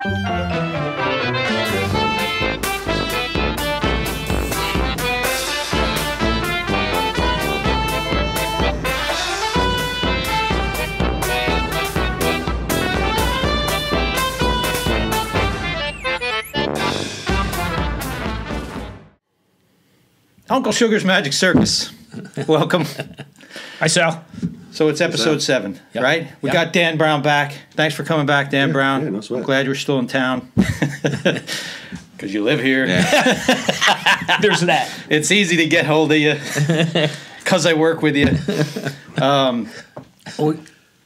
Uncle Sugar's Magic Circus. Welcome. Hi, Sal. So it's episode 7, Yep. right? We got Dan Brown back. Thanks for coming back, Dan Brown. Yeah, no sweat. I'm glad you're still in town. Because you live here. There's that. It's easy to get hold of you. Because I work with you.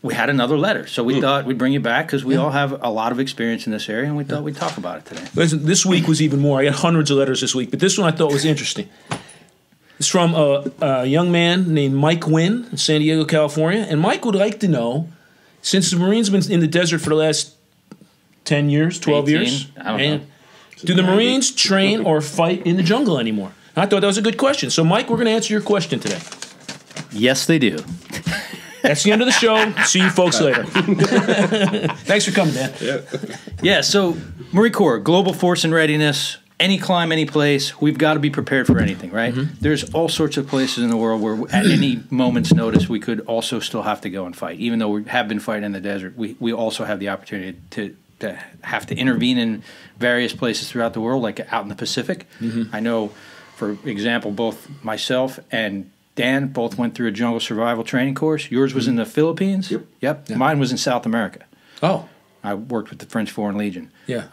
We had another letter. So we thought we'd bring you back because we all have a lot of experience in this area. And we thought we'd talk about it today. Listen, this week was even more. I got hundreds of letters this week, but this one I thought was interesting. It's from a young man named Mike Wynn in San Diego, California. And Mike would like to know, since the Marines have been in the desert for the last 10 years, 12 years, I don't know. Do the Marines train or fight in the jungle anymore? I thought that was a good question. So, Mike, we're going to answer your question today. Yes, they do. That's the end of the show. See you folks later. Thanks for coming, Dan. Yeah, so Marine Corps, global force and readiness, any climb, any place, we've got to be prepared for anything, right? There's all sorts of places in the world where at any moment's notice we could also still have to go and fight. Even though we have been fighting in the desert, we also have the opportunity to have to intervene in various places throughout the world, like out in the Pacific. I know, for example, both myself and Dan both went through a jungle survival training course. Yours was in the Philippines? Yep. Mine was in South America. Oh. I worked with the French Foreign Legion. Yeah.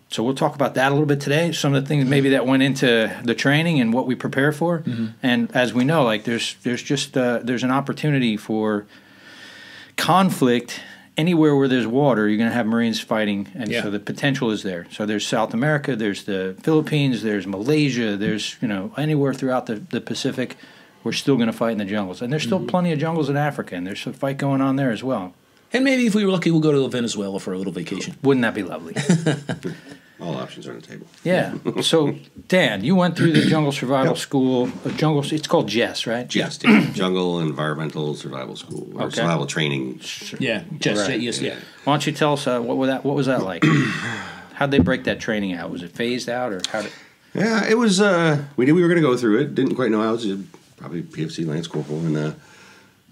So we'll talk about that a little bit today. Some of the things maybe that went into the training and what we prepare for. And as we know, like there's an opportunity for conflict anywhere where there's water. You're going to have Marines fighting, and so the potential is there. So there's South America, there's the Philippines, there's Malaysia, there's anywhere throughout the Pacific. We're still going to fight in the jungles, and there's still plenty of jungles in Africa, and there's a fight going on there as well. And maybe if we were lucky, we'll go to Venezuela for a little vacation. Wouldn't that be lovely? All options are on the table. Yeah. So, Dan, you went through the Jungle Survival School. It's called JEST, right? JEST, Jungle Environmental Survival School, or Survival Training. Yeah, JEST. Right. Yeah. Why don't you tell us what was that like? How'd they break that training out? Was it phased out, or how did? Yeah, it was. We knew we were going to go through it. Didn't quite know how. I was probably PFC Lance Corporal, and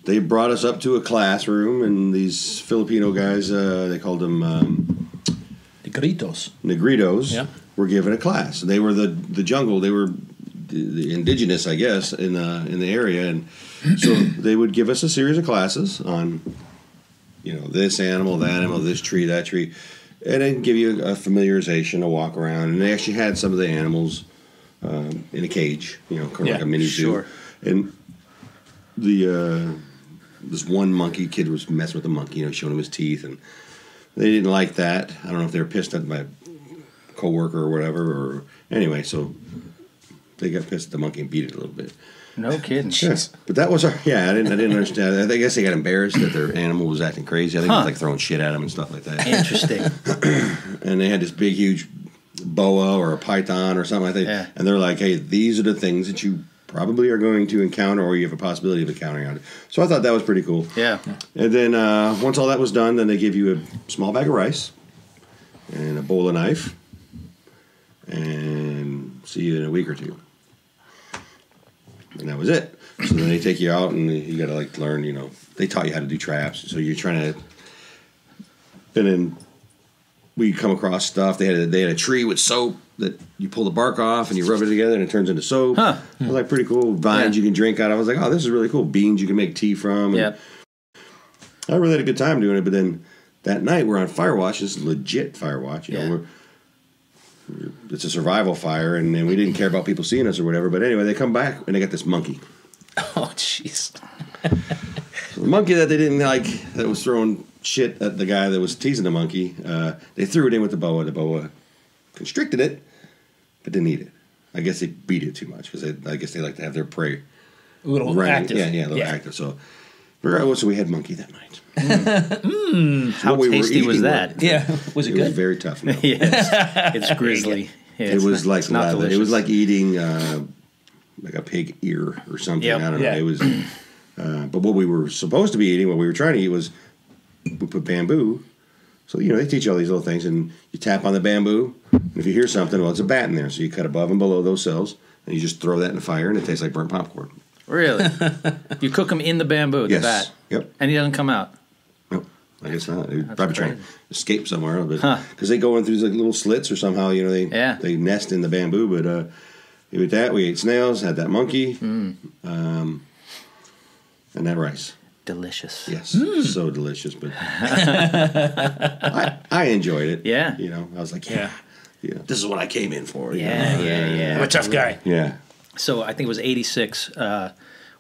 they brought us up to a classroom, and these Filipino guys, they called them Negritos, were given a class. They were the jungle. They were the indigenous, I guess, in the area, and so they would give us a series of classes on, this animal, that animal, this tree, that tree, and then give you a familiarization, a walk around. And they actually had some of the animals in a cage, kind of like a mini zoo. And this one monkey kid was messing with the monkey, showing him his teeth, and they didn't like that. I don't know if they were pissed at my coworker or whatever, or anyway, so they got pissed at the monkey and beat it a little bit. No kidding. Yes, but that was I didn't understand. I guess they got embarrassed that their animal was acting crazy. I think it was like throwing shit at them and stuff like that. Interesting. And they had this big, huge boa or a python or something like that, and they're like, "Hey, these are the things that you probably are going to encounter, or you have a possibility of encountering on it." So I thought that was pretty cool. Yeah. And then once all that was done, then they give you a small bag of rice and a bowl of knife, and see you in a week or two. And that was it. So then they take you out, and you got to learn. They taught you how to do traps. So you're trying to. And then we come across stuff. They had a tree with soap that you pull the bark off and you rub it together and it turns into soap. It was pretty cool. Vines you can drink out of. I was like, oh, this is really cool. Beans you can make tea from. And I really had a good time doing it. But then that night we're on fire watch. This is legit fire watch. It's a survival fire, and we didn't care about people seeing us or whatever. But anyway, they come back and they got this monkey. Oh, jeez. So the monkey that they didn't like, that was throwing shit at the guy that was teasing the monkey, they threw it in with the boa. The boa constricted it, but didn't eat it. I guess they beat it too much because I guess they like to have their prey a little active. Yeah, a little active. So we had monkey that night. How tasty was that? Yeah, was it good? It was very tough. No. Yes, it's grizzly. It was like not delicious. It was like eating like a pig ear or something. Yep. I don't know. It was. But what we were supposed to be eating, what we were trying to eat was, we put bamboo So, you know, they teach you all these little things, and you tap on the bamboo, and if you hear something, well, it's a bat in there. So you cut above and below those cells, and you just throw that in the fire, and it tastes like burnt popcorn. Really? You cook them in the bamboo, the bat? Yep. And he doesn't come out? Nope. I guess not. They're probably crazy. trying to escape somewhere. Because they go in through like little slits or somehow, you know, they nest in the bamboo. But with that, we ate snails, had that monkey, and that rice. Delicious. Yes, so delicious. But I enjoyed it. Yeah. You know, I was like, yeah, this is what I came in for. Yeah. I'm a tough guy. Yeah. So I think it was 86.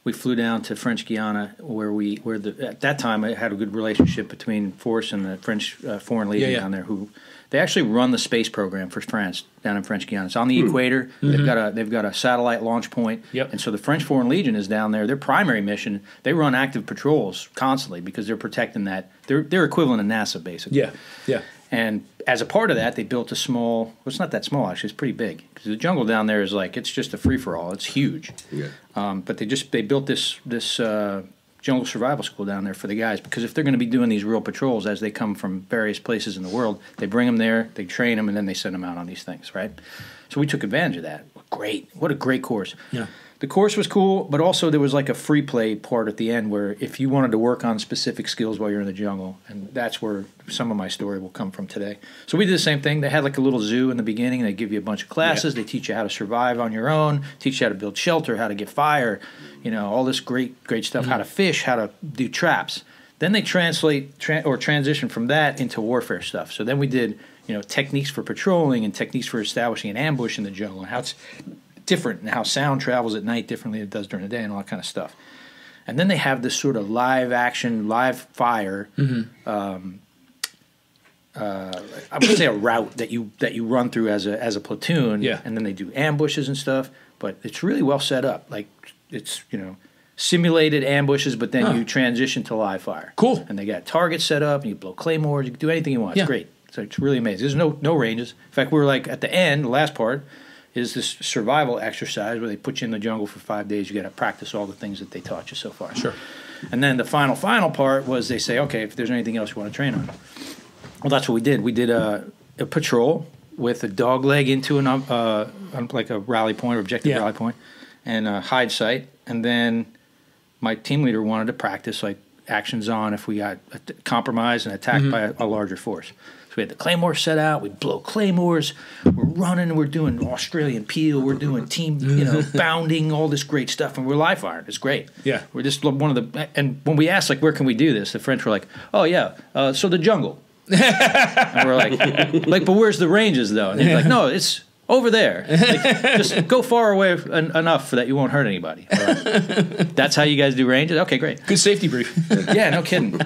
We flew down to French Guiana, at that time I had a good relationship between Force and the French Foreign Legion down there. Who they actually run the space program for France down in French Guiana. It's on the equator. They've got a satellite launch point. Yep. And so the French Foreign Legion is down there. Their primary mission, they run active patrols constantly because they're protecting that. They're equivalent of NASA basically. Yeah. And as a part of that, they built a small. Well, it's not that small actually. It's pretty big because the jungle down there is like it's just a free for all. It's huge. Yeah. But they built this jungle survival school down there for the guys because if they're going to be doing these real patrols as they come from various places in the world, they bring them there, they train them, and then they send them out on these things, right? So we took advantage of that. Great. What a great course. Yeah. The course was cool, but also there was like a free play part at the end where if you wanted to work on specific skills while you're in the jungle, and that's where some of my story will come from today. So we did the same thing. They had like a little zoo in the beginning. They give you a bunch of classes. They teach you how to survive on your own, teach you how to build shelter, how to get fire, you know, all this great stuff, how to fish, how to do traps. Then they transition from that into warfare stuff. So then we did, you know, techniques for patrolling and techniques for establishing an ambush in the jungle and how it's different and how sound travels at night differently than it does during the day and all that kind of stuff. And then they have this sort of live action, live fire. I would say a route that you run through as a platoon. Yeah. And then they do ambushes and stuff. But it's really well set up. Like it's, you know, simulated ambushes, but then you transition to live fire. Cool. And they got targets set up, and you blow claymores. You can do anything you want. Yeah. It's great. So it's really amazing. There's no ranges. In fact, we were like at the end, the last part is this survival exercise where they put you in the jungle for 5 days. You got to practice all the things that they taught you so far. Sure. And then the final part was they say, okay, if there's anything else you want to train on. Well, that's what we did. We did a patrol with a dog leg into like a rally point or objective rally point and a hide site. And then my team leader wanted to practice like actions on if we got compromised and attacked by a larger force. So we had the claymore set out. We blow claymores. We're running. We're doing Australian peel. We're doing team, bounding, all this great stuff. And we're live firing. It's great. Yeah. We're just one of the. And when we asked, like, where can we do this? The French were like, oh, yeah, so the jungle. And we're like, but where's the ranges, though? And they're like, no, it's over there. Like, just go far away enough that you won't hurt anybody. Right. That's how you guys do ranges? Okay, great. Good safety brief. Yeah, no kidding.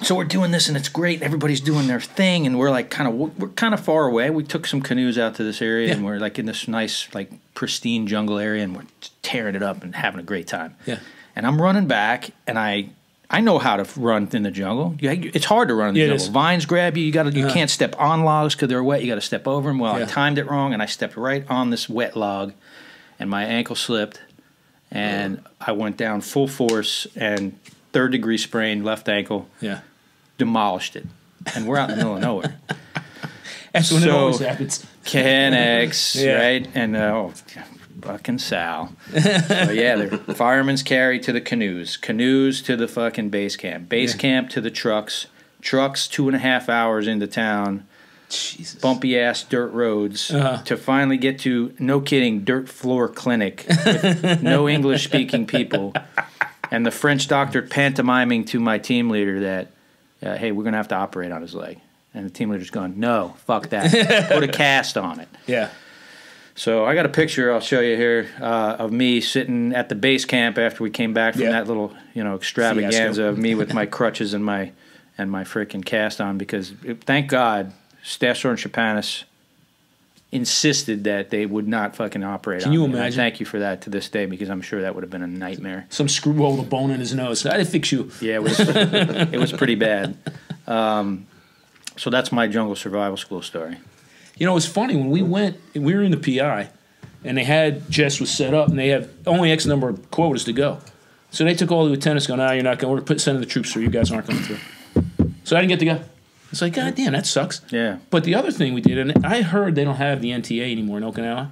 So we're doing this, and it's great. Everybody's doing their thing, and we're kind of far away. We took some canoes out to this area, and we're like in this nice, like pristine jungle area, and we're tearing it up and having a great time. Yeah. And I'm running back, and I know how to run in the jungle. It's hard to run in the jungle. Vines grab you. You can't step on logs because they're wet. You got to step over them. Well, I timed it wrong, and I stepped right on this wet log, and my ankle slipped, and I went down full force and third-degree sprain left ankle. Yeah. Demolished it, and we're out in the middle of nowhere. That's when it always happens. Canex, right? And fucking Sal. So they're firemen's carry to the canoes to the fucking base camp camp to the trucks 2.5 hours into town. Jesus. Bumpy ass dirt roads to finally get to, no kidding, dirt floor clinic with no English speaking people, and the French doctor pantomiming to my team leader that, hey, we're gonna have to operate on his leg, and the team leader's going, no, fuck that, put a cast on it. Yeah. So I got a picture I'll show you here of me sitting at the base camp after we came back from that little extravaganza of me with my crutches and my freaking cast on, because thank God Staff Sergeant Chapanis insisted that they would not fucking operate on me. Can you imagine? Thank you for that to this day, because I'm sure that would have been a nightmare. Some screwball with a bone in his nose. I didn't fix you. Yeah, it was pretty bad. So that's my jungle survival school story. You know, it was funny when we went. We were in the PI, and they had JEST was set up, and they have only X number of quotas to go. So they took all the lieutenants, going, "You're not going. We're sending the troops through. You guys aren't coming through." So I didn't get to go. It's like, God damn, that sucks. Yeah. But the other thing we did, and I heard they don't have the NTA anymore in Okinawa,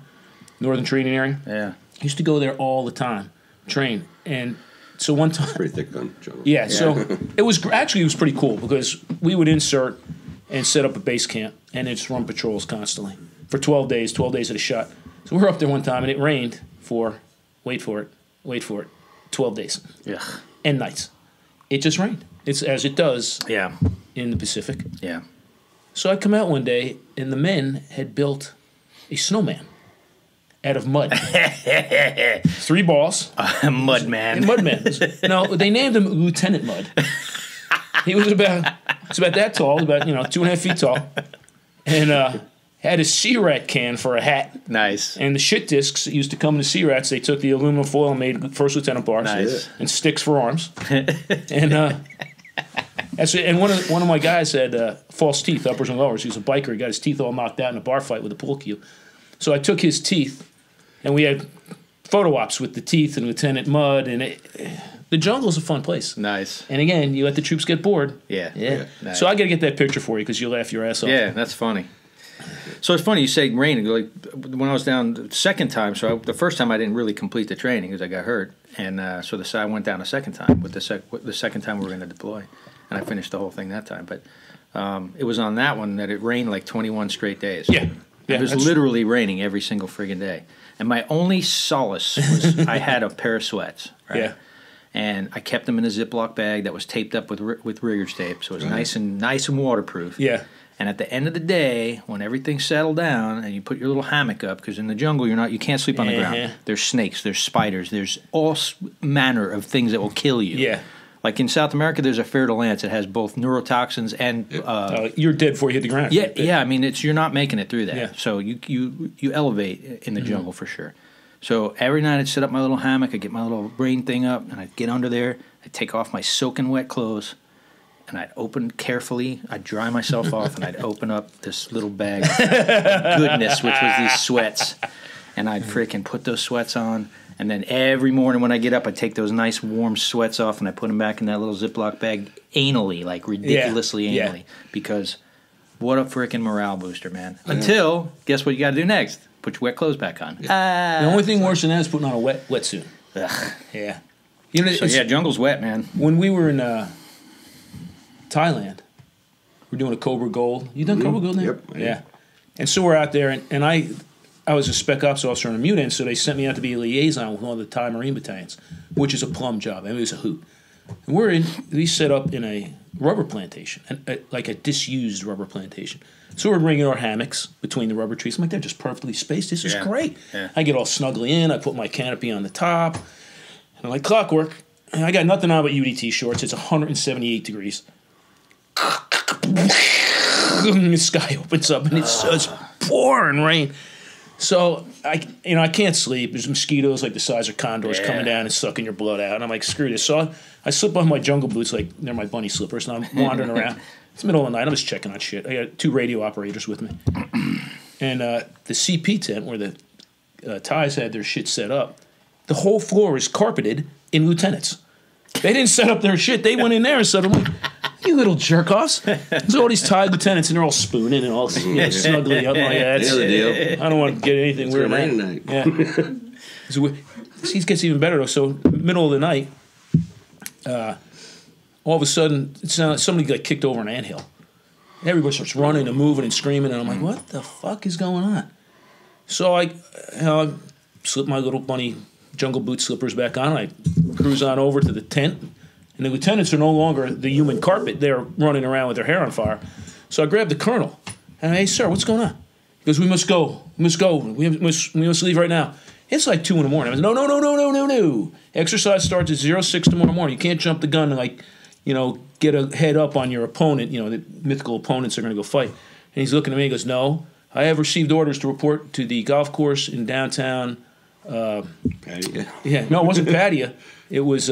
Northern Training Area. Yeah. I used to go there all the time, train. And so one time. Pretty thick gun, jungle. Yeah, so it was pretty cool because we would insert and set up a base camp and just run patrols constantly for 12 days at a shot. So we were up there one time and it rained for, wait for it, 12 days. Yeah. And nights. It just rained. It's as it does Yeah. in the Pacific. Yeah. So I come out one day and the men had built a snowman out of mud. 3 balls. Mud man. Mudman. No, they named him Lieutenant Mud. He was about that tall, about 2.5 feet tall, and had a sea rat can for a hat. Nice. And the shit discs that used to come in the sea rats, they took the aluminum foil and made first lieutenant bars. Nice. And sticks for arms. And and one of my guys had false teeth, uppers and lowers. He was a biker. He got his teeth all knocked out in a bar fight with a pool cue. So I took his teeth, and we had photo ops with the teeth and Lieutenant Mud, and the jungle's a fun place. Nice. And again, you let the troops get bored. Yeah. Yeah. Nice. So I got to get that picture for you because you'll laugh your ass off. Yeah, that's funny. So it's funny you say rain. Like when I was down the second time, the first time I didn't really complete the training because I got hurt, and so I went down a second time with the second time we were going to deploy, and I finished the whole thing that time. But it was on that one that it rained like 21 straight days. Yeah. It was literally raining every single friggin' day. And my only solace was I had a pair of sweats. Right? Yeah. And I kept them in a Ziploc bag that was taped up with riggers tape, so it was nice and waterproof. Yeah. And at the end of the day, when everything settled down and you put your little hammock up, because in the jungle you can't sleep on the ground. There's snakes, there's spiders, there's all manner of things that will kill you. Yeah. Like in South America, there's a fer de lance that has both neurotoxins and you're dead before you hit the ground. Yeah, yeah. I mean, you're not making it through that. Yeah. So you elevate in the jungle for sure. So every night I'd set up my little hammock, I'd get my little rain thing up, and I'd get under there. I'd take off my soaking wet clothes, and I'd open carefully. I'd dry myself off, and I'd open up this little bag of goodness, which was these sweats, and I'd freaking put those sweats on. And then every morning when I get up, I take those nice warm sweats off and I put them back in that little Ziploc bag anally, like ridiculously anally. Because what a freaking morale booster, man. Until, guess what you got to do next? Put your wet clothes back on. The only thing worse than that is putting on a wetsuit. Ugh. Yeah. Jungle's wet, man. When we were in Thailand, we're doing a Cobra Gold. You done Cobra Gold now? Yep. Yeah. And so we're out there, and I was a spec ops officer on a MUTAN, so they sent me out to be a liaison with one of the Thai Marine battalions, which is a plum job. I mean, it was a hoot. And we set up in a rubber plantation, like a disused rubber plantation. So we're bringing our hammocks between the rubber trees. I'm like, they're just perfectly spaced. This is great. Yeah. I get all snugly in. I put my canopy on the top. And like clockwork, and I got nothing on but UDT shorts. It's 178 degrees. The sky opens up, and it's just pouring rain. So I can't sleep. There's mosquitoes like the size of condors coming down and sucking your blood out. And I'm like, screw this. So I slip on my jungle boots like they're my bunny slippers, and I'm wandering around. It's the middle of the night. I'm just checking on shit. I got 2 radio operators with me. And the CP tent where the Thais had their shit set up, the whole floor is carpeted in lieutenants. They didn't set up their shit. They went in there and said, I'm like, you little jerk-offs. There's all these Thai lieutenants, and they're all spooning and all snugly up. Like, I don't want to get anything weird. Tonight. Yeah. So it gets even better, though. So middle of the night, all of a sudden, it sounded like somebody got kicked over an anthill. Everybody starts running and moving and screaming, and I'm like, what the fuck is going on? So I slip my little bunny jungle boot slippers back on. I cruise on over to the tent, and the lieutenants are no longer the human carpet. They're running around with their hair on fire. So I grab the colonel, and hey, sir, what's going on? He goes, we must go. We must go. We must leave right now. It's like 2 in the morning. I was, no. Exercise starts at 06 tomorrow morning. You can't jump the gun and, get a head up on your opponent. The mythical opponents are going to go fight. And he's looking at me and goes, no, I have received orders to report to the golf course in downtown. Padia. Yeah, no, it wasn't Padia. It was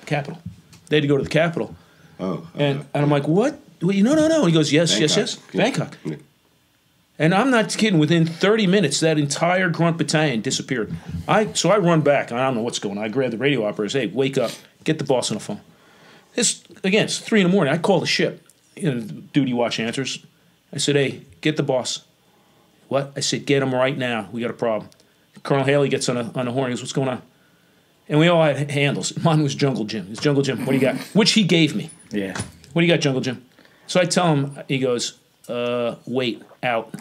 Capital. They had to go to the Capital. And I'm like, what? No. And he goes, yes. Bangkok. Yeah. And I'm not kidding. Within 30 minutes, that entire grunt battalion disappeared. So I run back. I don't know what's going on. I grab the radio operators. Hey, wake up. Get the boss on the phone. It's 3 in the morning. I call the ship. duty watch answers. I said, hey, get the boss. What? I said, get him right now. We got a problem. Colonel Haley gets on the horn. He goes, what's going on? And we all had handles. Mine was Jungle Jim. It's Jungle Jim. What do you got? Which he gave me. Yeah. What do you got, Jungle Jim? So I tell him, he goes, wait, out.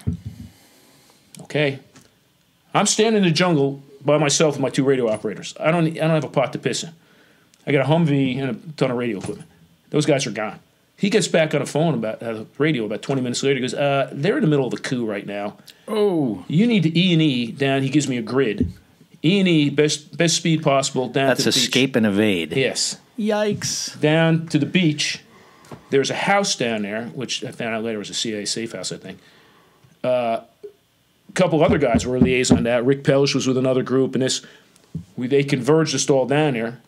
Okay. I'm standing in the jungle by myself with my 2 radio operators. I don't have a pot to piss in. I got a Humvee and a ton of radio equipment. Those guys are gone. He gets back on the phone about the radio about 20 minutes later. He goes, they're in the middle of a coup right now. Oh. You need to E&E down. He gives me a grid. E&E, best speed possible down That's to the beach. escape and evade. Yes. Yikes. Down to the beach. There's a house down there, which I found out later was a CIA safe house, I think. A couple other guys were liaison that. Rick Pellish was with another group, and they converged us all down there.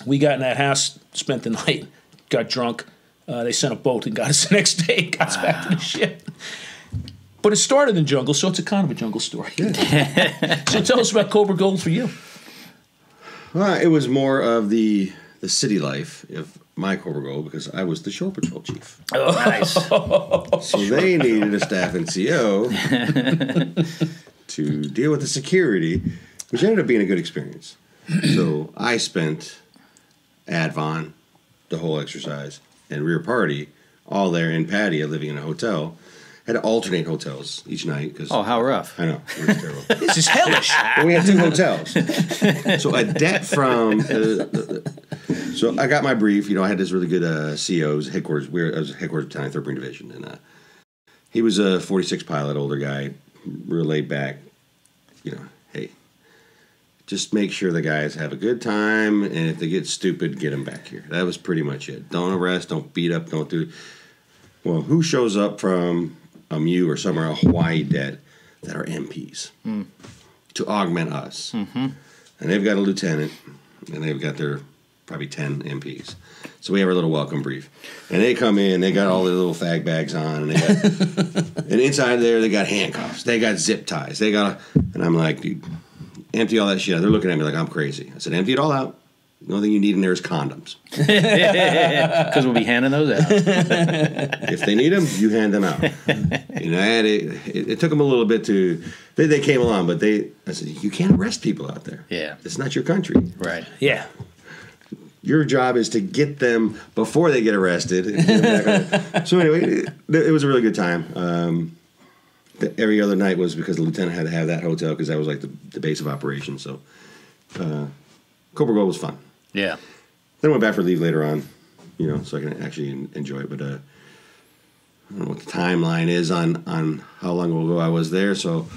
We got in that house, spent the night, got drunk. They sent a boat and got us the next day, got us back to the ship. But it started in jungle, so it's a kind of a jungle story. So tell us about Cobra Gold for you. Well, it was more of the city life of my Cobra Gold because I was the shore patrol chief. Oh, nice. So they needed a staff NCO to deal with the security, which ended up being a good experience. So I spent ADVON, the whole exercise, and rear party all there in Pattaya, living in a hotel. Had to alternate hotels each night. Cause Oh, how rough. I know. It was terrible. This is hellish. But we had 2 hotels. So a debt from... so I got my brief. You know, I had this really good CO's headquarters. I was headquarters battalion, 3rd Marine Division. And he was a 46 pilot, older guy, real laid back. You know, hey, just make sure the guys have a good time. And if they get stupid, get them back here. That was pretty much it. Don't arrest. Don't beat up. Don't do... Well, who shows up from... a MU or somewhere a Hawaii debt that are MPs to augment us. Mm-hmm. And they've got a lieutenant, and they've got their probably 10 MPs. So we have our little welcome brief. And they come in, they got all their little fag bags on, and they got, and inside there they got handcuffs, they got zip ties, they got, and I'm like, dude, empty all that shit out. They're looking at me like I'm crazy. I said, empty it all out. The only thing you need in there is condoms. Because we'll be handing those out. If they need them, you hand them out. You know, it took them a little bit to... They came along, but I said, you can't arrest people out there. Yeah. It's not your country. Right. Yeah. Your job is to get them before they get arrested. So anyway, it was a really good time. Every other night was because the lieutenant had to have that hotel because that was like the base of operations. So Cobra Gold was fun. Yeah. Then I went back for leave later on, you know, so I can actually enjoy it. But I don't know what the timeline is on how long ago I was there, so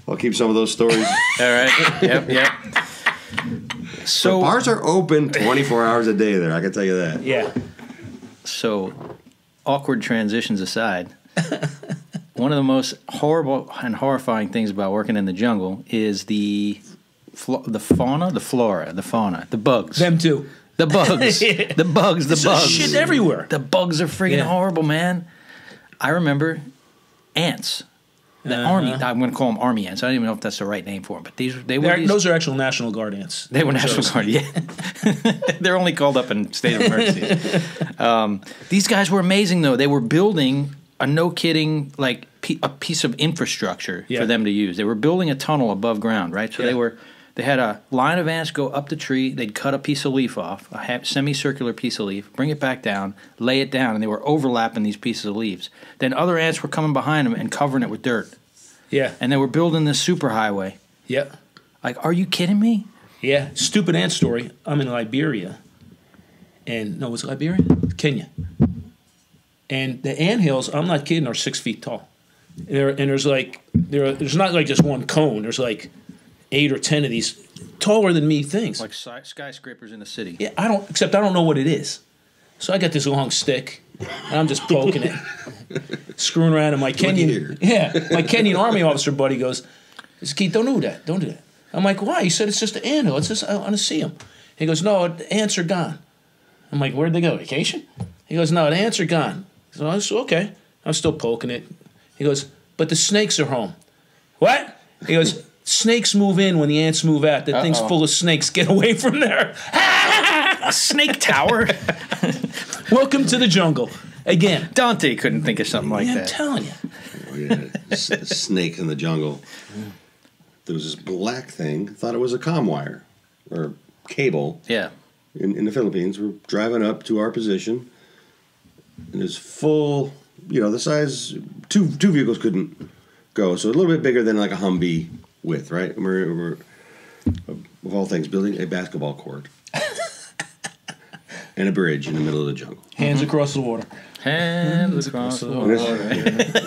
I'll keep some of those stories. All right. Yep. So the bars are open 24 hours a day there, I can tell you that. Yeah. So, awkward transitions aside, one of the most horrible and horrifying things about working in the jungle is the fauna, the flora, the fauna, the bugs. Them too. The bugs. The bugs. There's shit everywhere. The bugs are freaking horrible, man. I remember ants. The army. I'm going to call them army ants. I don't even know if that's the right name for them, but those are actual National Guard ants. They were National Guard, yeah. They're only called up in state of emergency. These guys were amazing, though. They were building a no-kidding, like, a piece of infrastructure for them to use. They were building a tunnel above ground, right? So they had a line of ants go up the tree. They'd cut a piece of leaf off, a semicircular piece of leaf, bring it back down, lay it down, and they were overlapping these pieces of leaves. Then other ants were coming behind them and covering it with dirt. Yeah. And they were building this superhighway. Yeah. Like, are you kidding me? Yeah. Stupid ant story. I'm in Liberia. Was it Liberia? Kenya. And the anthills, I'm not kidding, are 6 feet tall. There's not like just one cone. There's like 8 or 10 of these taller than me things. Like skyscrapers in the city. Yeah, I don't know what it is. So I got this long stick, and I'm just poking it, screwing around. And my Kenyan army officer buddy goes, "Keith, don't do that. Don't do that." I'm like, "Why?" He said, "It's just an anthill. It's just I want to see them." He goes, "No, the ants are gone." I'm like, "Where'd they go? Vacation?" He goes, "No, the ants are gone." So I was okay. I'm still poking it. He goes, "But the snakes are home." What? He goes, "Snakes move in when the ants move out. That thing's full of snakes. Get away from there." A snake tower. Welcome to the jungle. Again, Dante couldn't think of something like I'm that. telling you. Oh, yeah. Snake in the jungle. There was this black thing. Thought it was a comm wire or cable. Yeah. In the Philippines, we're driving up to our position, and it's full. You know, the size two vehicles couldn't go, so a little bit bigger than like a Humvee width, right? We're of all things building a basketball court and a bridge in the middle of the jungle. Hands across the water. Hands across the water.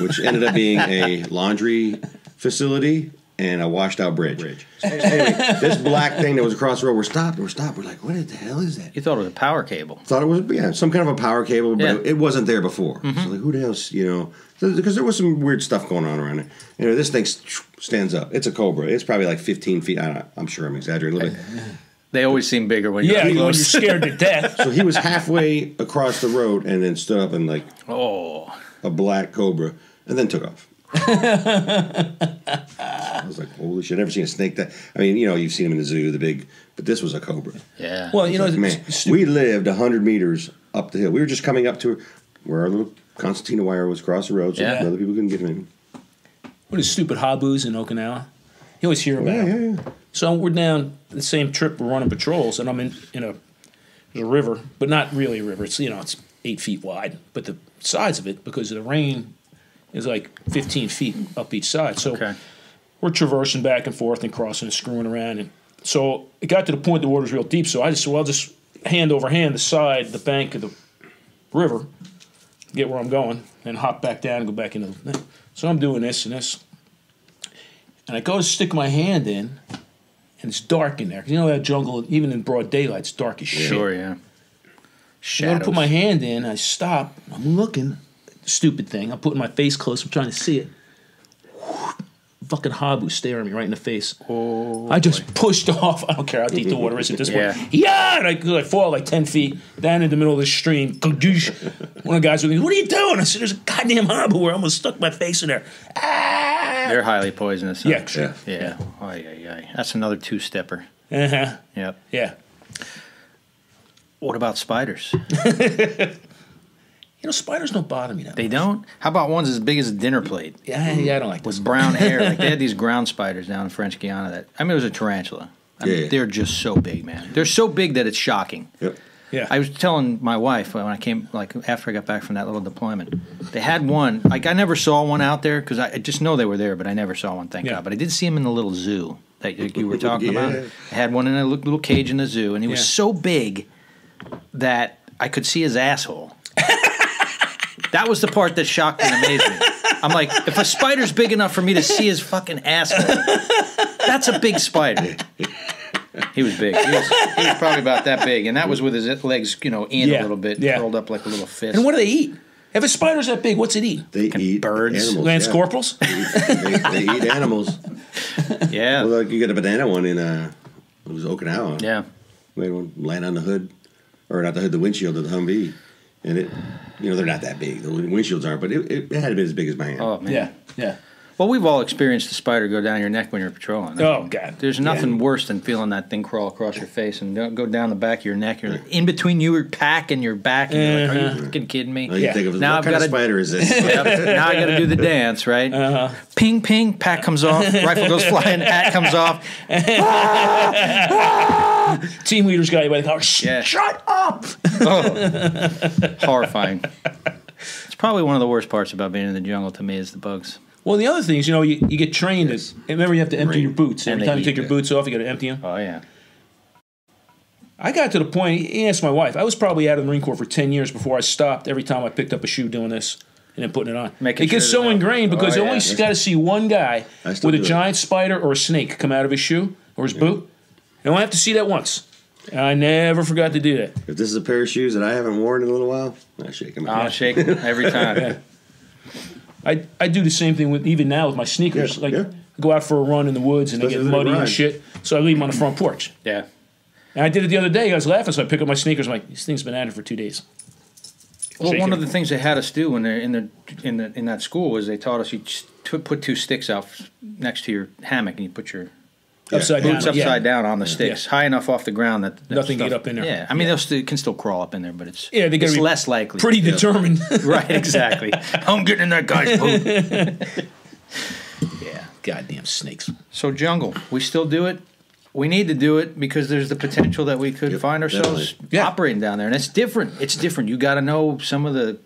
Which ended up being a laundry facility and a washed out bridge. Anyway, this black thing that was across the road, we're stopped. We're like, what the hell is that? You thought it was a power cable. Thought it was, some kind of a power cable, but it wasn't there before. So like, who the hell's, because there was some weird stuff going on around it. This thing stands up. It's a Cobra. It's probably like 15 feet. I'm sure I'm exaggerating a little bit. They always seem bigger when you're when you're close. scared to death. So he was halfway across the road and then stood up and like a black Cobra and then took off. I was like, holy shit, I've never seen a snake that. I mean, you've seen them in the zoo, the big, but this was a Cobra. Yeah. Well, Man, we lived 100 meters up the hill. We were just coming up to where our little concertina wire was across the road so other people couldn't get in. What is stupid Habus in Okinawa? You always hear about them. Yeah. So we're down the same trip, we're running patrols, and I'm in there's a river, but not really a river. It's it's 8 feet wide, but the sides of it, because of the rain, is like 15 feet up each side. So we're traversing back and forth and crossing and screwing around, and so it got to the point the water's real deep. So I just I'll just hand over hand the bank of the river, get where I'm going, and hop back down and go back into the. So I'm doing this and this. And I go to stick my hand in, and it's dark in there. 'Cause that jungle, even in broad daylight, it's dark as shit. Sure, yeah. I go to put my hand in, I stop, I'm looking, stupid thing, I'm putting my face close, I'm trying to see it. Fucking Habu staring me right in the face. I just pushed off. I don't care how deep the water is at this point. Yeah! And I fall like 10 feet down in the middle of the stream. One of the guys was like, what are you doing? I said, there's a goddamn Habu where I almost stuck my face in there. Ah! They're highly poisonous. Huh? Yeah, sure. Yeah. Ay. That's another two-stepper. Uh-huh. Yep. Yeah. What about spiders? Spiders don't bother me now. They don't? How about ones as big as a dinner plate? Yeah, I don't like this. With brown hair. Like they had these ground spiders down in French Guiana it was a tarantula. I mean, they're just so big, man. They're so big that it's shocking. Yep. Yeah. I was telling my wife when I came, after I got back from that little deployment, they had one. Like, I never saw one out there because I just know they were there, but I never saw one, thank God. But I did see them in the little zoo that you were talking about. They had one in a little cage in the zoo, and he was so big that I could see his asshole. That was the part that shocked and amazed me. I'm like, if a spider's big enough for me to see his fucking asshole, that's a big spider. He was big. He was probably about that big, and that was with his legs, in a little bit, curled up like a little fist. And what do they eat? If a spider's that big, what's it eat? They eat birds, animals, Lance corporals. They eat animals. Yeah. Well, you get a banana one in it was Okinawa. Yeah. We had one land on the hood, or not the hood, the windshield of the Humvee, and it. They're not that big. The windshields aren't, but it had to be as big as my hand. Oh man. Yeah. Well, we've all experienced the spider go down your neck when you're patrolling. Oh God. There's nothing worse than feeling that thing crawl across your face and go down the back of your neck. You're in between your pack and your back, and you're like, "Are you fucking kidding me?" You think of Now what kind of spider is this? Now I got to do the dance, right? Ping, ping, pack comes off, rifle goes flying, hat comes off. Team leaders got you by the collar. Shut up! Horrifying. It's probably one of the worst parts about being in the jungle to me is the bugs. Well, the other thing is, you get trained. Remember, you have to empty your boots. And Every time you take your boots off, you got to empty them. Oh, yeah. I got to the point, he asked my wife, I was probably out of the Marine Corps for 10 years before I stopped every time I picked up a shoe doing this and then putting it on. It gets so ingrained because you only got to see one guy with a giant spider or a snake come out of his shoe or his boot. You only have to see that once. And I never forgot to do that. If this is a pair of shoes that I haven't worn in a little while, I shake them. I'll shake them every time. Yeah. I do the same thing even now with my sneakers. I go out for a run in the woods and they get muddy and shit, so I leave them on the front porch. Yeah. And I did it the other day. I was laughing, so I pick up my sneakers. I'm like, this thing's been at it for 2 days. Well, one of the things they had us do when they're in that school was they taught us you put two sticks out next to your hammock and you put your Upside down. Boots upside down on the sticks, high enough off the ground that nothing can get up in there. Yeah, I mean, they can still crawl up in there, but it's they it's less likely. Pretty determined. Right, exactly. I'm getting in that guy's boot. Yeah, goddamn snakes. So jungle, we still do it. We need to do it because there's the potential that we could find ourselves operating down there, and it's different. It's different. You got to know some of the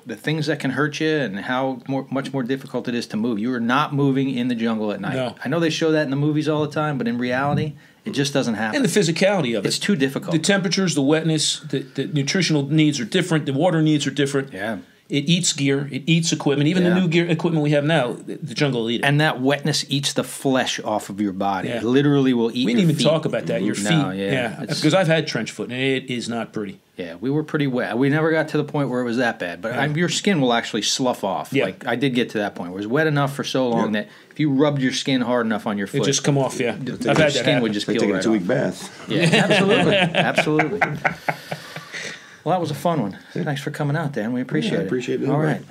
the things that can hurt you and how much more difficult it is to move. You are not moving in the jungle at night. No. I know they show that in the movies all the time, but in reality, it just doesn't happen. And the physicality of it. It's too difficult. The temperatures, the wetness, the nutritional needs are different. The water needs are different. Yeah. It eats gear. It eats equipment. Even the new gear equipment we have now, the jungle will eat it. And that wetness eats the flesh off of your body. It literally will eat. We didn't even talk about that. Your feet. No, because I've had trench foot, and it is not pretty. Yeah, we were pretty wet. We never got to the point where it was that bad, but your skin will actually slough off. Yeah. Like I did get to that point where it was wet enough for so long that if you rubbed your skin hard enough on your foot, it just come off. Yeah, I've had that skin would just peel right off. Taking a 2-week bath. Yeah, absolutely, absolutely. Well, that was a fun one. Thanks for coming out, Dan. We appreciate it. I appreciate it. All right.